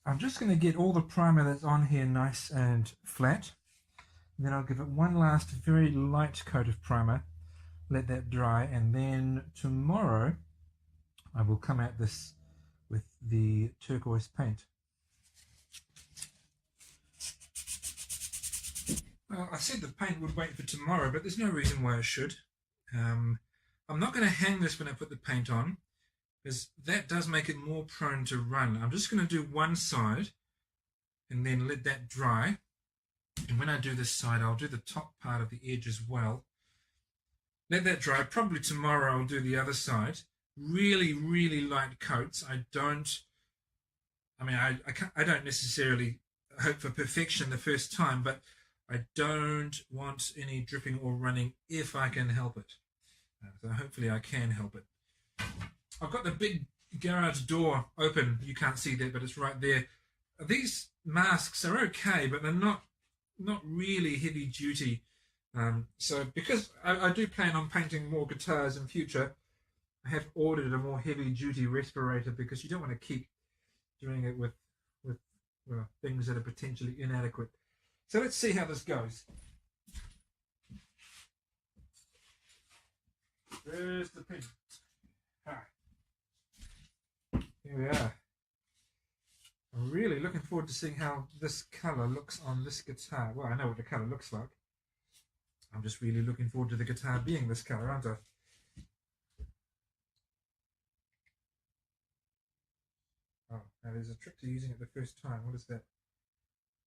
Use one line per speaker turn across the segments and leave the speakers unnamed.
I'm just going to get all the primer that's on here nice and flat. And then I'll give it one last very light coat of primer, let that dry, and then tomorrow I will come at this with the turquoise paint. Well, I said the paint would wait for tomorrow, but there's no reason why I should. I'm not going to hang this when I put the paint on, because that does make it more prone to run. I'm just going to do one side and then let that dry. And when I do this side, I'll do the top part of the edge as well. Let that dry. Probably tomorrow I'll do the other side. Really, really light coats. I don't necessarily hope for perfection the first time, but I don't want any dripping or running if I can help it. So hopefully I can help it. I've got the big garage door open. You can't see that, but it's right there. These masks are okay, but they're not really heavy duty. So because I do plan on painting more guitars in future, I have ordered a more heavy duty respirator, because you don't want to keep doing it with things that are potentially inadequate. So let's see how this goes. There's the paint. Here we are. I'm really looking forward to seeing how this colour looks on this guitar. Well, I know what the colour looks like. I'm just really looking forward to the guitar being this colour, aren't I? Oh, now there's a trick to using it the first time. What is that?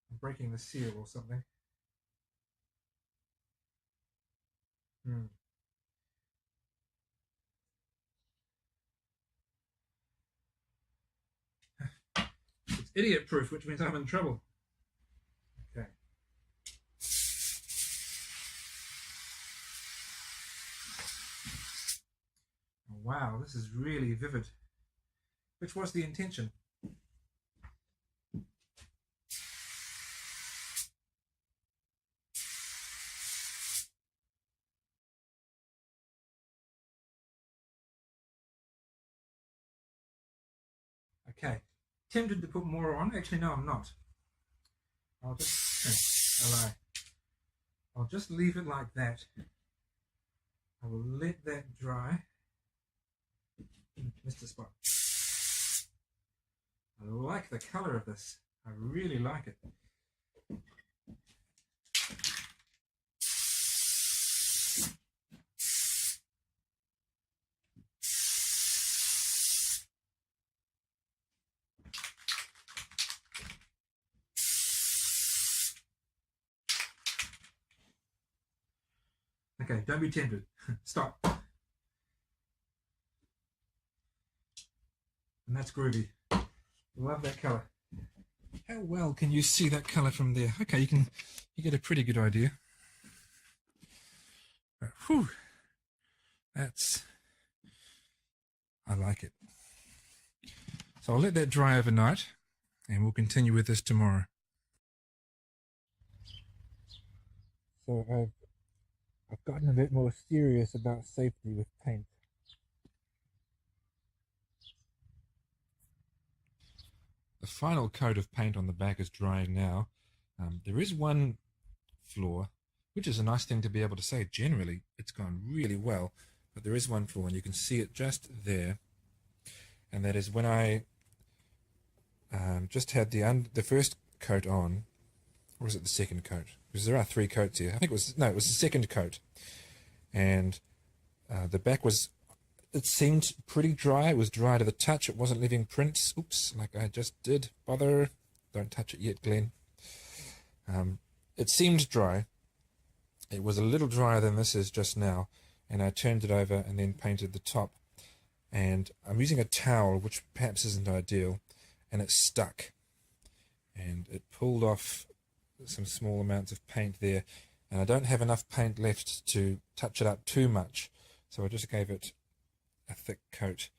I'm breaking the seal or something. It's idiot proof, which means I'm in trouble. Okay. Oh, wow, this is really vivid. Which was the intention. Okay, tempted to put more on. Actually, no, I'm not. I'll just leave it like that. I will let that dry. Missed a spot. I like the colour of this. I really like it. Okay, don't be tempted. Stop. And that's groovy. Love that colour. How well can you see that colour from there? Okay, you get a pretty good idea. Whew. I like it. So I'll let that dry overnight, and we'll continue with this tomorrow. So I've gotten a bit more serious about safety with paint. The final coat of paint on the back is drying now. There is one flaw, which is a nice thing to be able to say. Generally, it's gone really well, but there is one flaw, and you can see it just there. And that is when I just had the first coat on, or was it the second coat? Because there are 3 coats here. I think it was the second coat. And the back it seemed pretty dry. It was dry to the touch. It wasn't leaving prints. Oops, like I just did. Bother. Don't touch it yet, Glenn. It seemed dry. It was a little drier than this is just now. And I turned it over and then painted the top. And I'm using a towel, which perhaps isn't ideal. And it stuck. And it pulled off some small amounts of paint there. And I don't have enough paint left to touch it up too much. So I just gave it a thick coat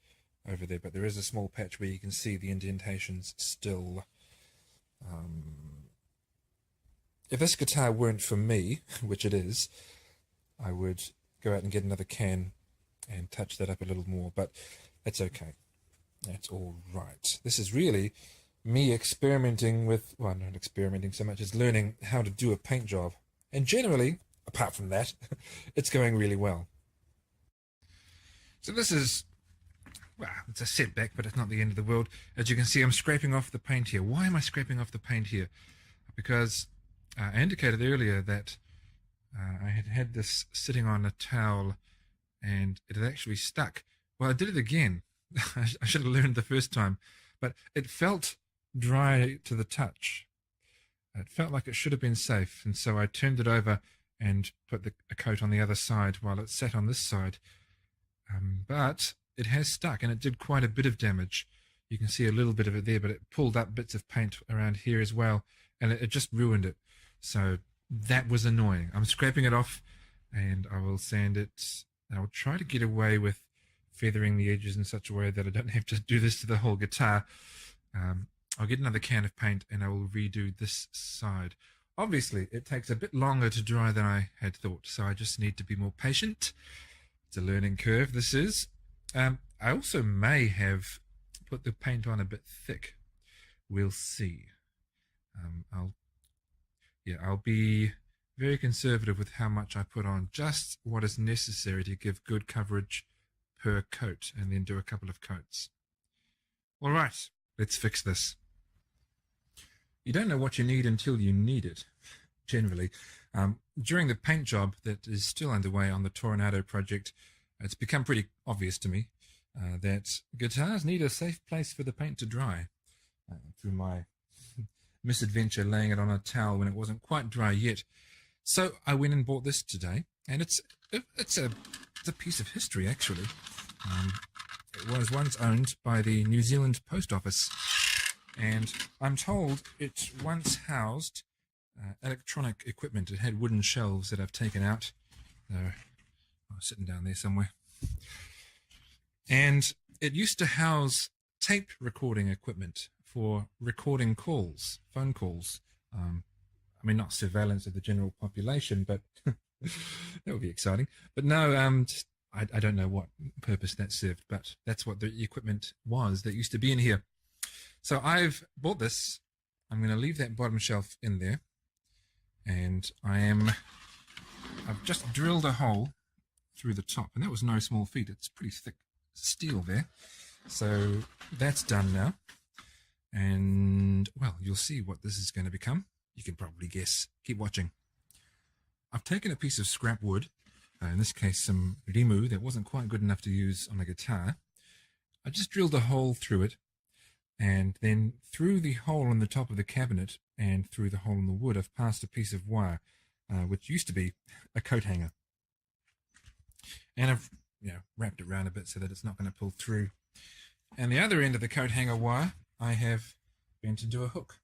over there, but there is a small patch where you can see the indentations still. If this guitar weren't for me, which it is, I would go out and get another can and touch that up a little more, but that's okay. That's all right. This is really me experimenting with, well, not experimenting so much as learning how to do a paint job. And generally, apart from that, it's going really well. So this is, well, it's a setback, but it's not the end of the world. As you can see, I'm scraping off the paint here. Why am I scraping off the paint here? Because I indicated earlier that I had this sitting on a towel and it had actually stuck. Well, I did it again. I should have learned the first time, but it felt dry to the touch. It felt like it should have been safe, and so I turned it over and put a coat on the other side while it sat on this side. But it has stuck, and it did quite a bit of damage. You can see a little bit of it there, but it pulled up bits of paint around here as well, and it just ruined it. So that was annoying. I'm scraping it off, and I will sand it. I'll try to get away with feathering the edges in such a way that I don't have to do this to the whole guitar. I'll get another can of paint and I will redo this side. Obviously, it takes a bit longer to dry than I had thought, so I just need to be more patient. It's a learning curve, this is. I also may have put the paint on a bit thick. We'll see. I'll be very conservative with how much I put on, just what is necessary to give good coverage per coat, and then do a couple of coats. All right, let's fix this. You don't know what you need until you need it, generally. During the paint job that is still underway on the Toronado project, it's become pretty obvious to me that guitars need a safe place for the paint to dry. Through my misadventure laying it on a towel when it wasn't quite dry yet. So I went and bought this today, and it's a piece of history, actually. It was once owned by the New Zealand Post Office, and I'm told it once housed electronic equipment. It had wooden shelves that I've taken out. They're sitting down there somewhere. And it used to house tape recording equipment for recording calls, phone calls. I mean, not surveillance of the general population, but that would be exciting. But no, I don't know what purpose that served, but that's what the equipment was that used to be in here. So I've bought this. I'm going to leave that bottom shelf in there, and I've just drilled a hole through the top, and that was no small feat. It's pretty thick steel there. So that's done now, and well, you'll see what this is going to become. You can probably guess. Keep watching. I've taken a piece of scrap wood, in this case some rimu that wasn't quite good enough to use on a guitar. I just drilled a hole through it, and then through the hole in the top of the cabinet and through the hole in the wood I've passed a piece of wire, which used to be a coat hanger. And I've wrapped it around a bit so that it's not going to pull through. And the other end of the coat hanger wire I have bent into a hook.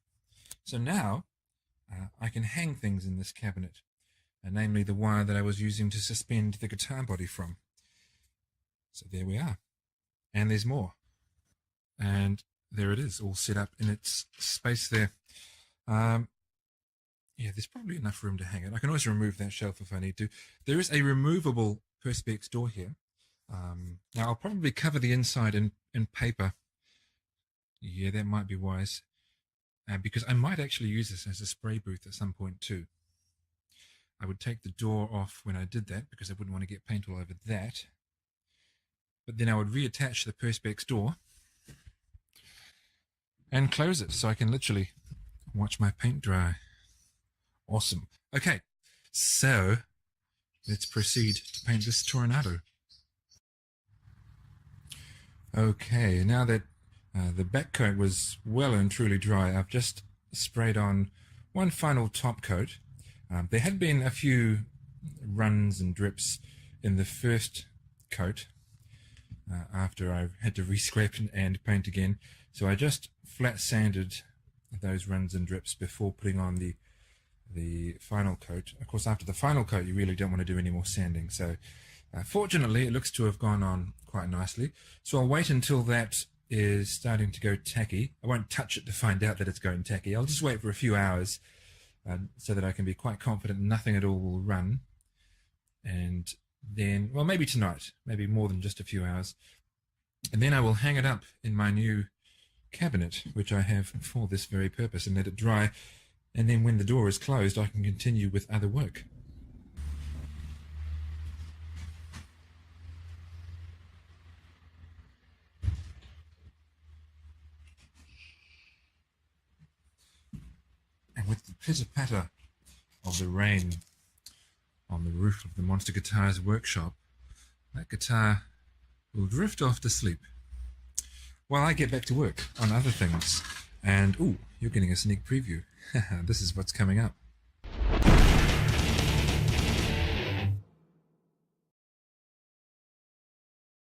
So now I can hang things in this cabinet, namely the wire that I was using to suspend the guitar body from. So there we are. And there's more. And there it is, all set up in its space there. Yeah, there's probably enough room to hang it. I can always remove that shelf if I need to. There is a removable Perspex door here. Now I'll probably cover the inside in paper. Yeah, that might be wise. Because I might actually use this as a spray booth at some point too. I would take the door off when I did that because I wouldn't want to get paint all over that. But then I would reattach the Perspex door and close it so I can literally watch my paint dry. Awesome. Okay, so let's proceed to paint this Toronado. Okay, now that the back coat was well and truly dry, I've just sprayed on one final top coat. There had been a few runs and drips in the first coat after I had to re-scrape and paint again. So I just flat sanded those runs and drips before putting on the final coat. Of course, after the final coat, you really don't want to do any more sanding. So fortunately, it looks to have gone on quite nicely. So I'll wait until that is starting to go tacky. I won't touch it to find out that it's going tacky. I'll just wait for a few hours so that I can be quite confident nothing at all will run. And then, well, maybe tonight, maybe more than just a few hours. And then I will hang it up in my new cabinet, which I have for this very purpose, and let it dry, and then when the door is closed I can continue with other work. And with the pitter-patter of the rain on the roof of the Monster Guitars workshop, that guitar will drift off to sleep while I get back to work on other things. And, ooh, you're getting a sneak preview. This is what's coming up.